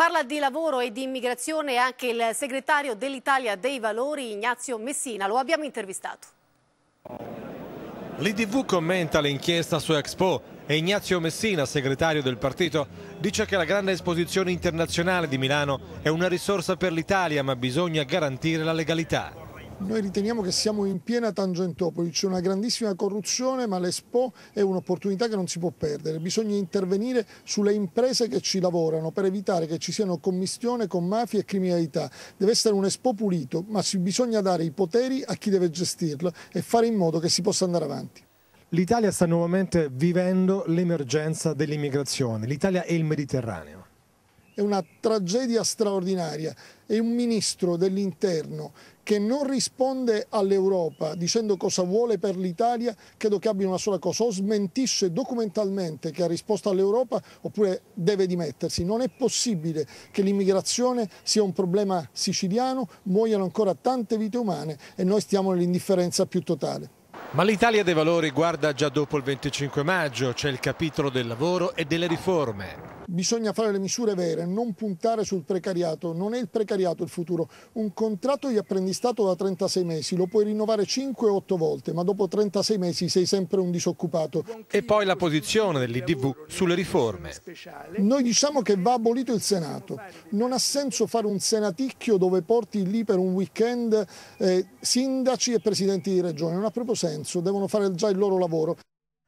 Parla di lavoro e di immigrazione anche il segretario dell'Italia dei Valori, Ignazio Messina. Lo abbiamo intervistato. L'IDV commenta l'inchiesta su Expo e Ignazio Messina, segretario del partito, dice che la grande esposizione internazionale di Milano è una risorsa per l'Italia, ma bisogna garantire la legalità. Noi riteniamo che siamo in piena Tangentopoli, c'è una grandissima corruzione, ma l'Expo è un'opportunità che non si può perdere. Bisogna intervenire sulle imprese che ci lavorano per evitare che ci siano commistione con mafia e criminalità. Deve essere un Expo pulito, ma bisogna dare i poteri a chi deve gestirlo e fare in modo che si possa andare avanti. L'Italia sta nuovamente vivendo l'emergenza dell'immigrazione, l'Italia e il Mediterraneo. È una tragedia straordinaria e un ministro dell'interno che non risponde all'Europa dicendo cosa vuole per l'Italia, credo che abbia una sola cosa: o smentisce documentalmente che ha risposto all'Europa oppure deve dimettersi. Non è possibile che l'immigrazione sia un problema siciliano, muoiano ancora tante vite umane e noi stiamo nell'indifferenza più totale. Ma l'Italia dei Valori guarda già dopo il 25 maggio, c'è il capitolo del lavoro e delle riforme. Bisogna fare le misure vere, non puntare sul precariato, non è il precariato il futuro. Un contratto di apprendistato da 36 mesi lo puoi rinnovare 5 o 8 volte, ma dopo 36 mesi sei sempre un disoccupato. E poi la posizione dell'IDV sulle riforme. Noi diciamo che va abolito il Senato, non ha senso fare un senaticchio dove porti lì per un weekend sindaci e presidenti di regione, non ha proprio senso, devono fare già il loro lavoro.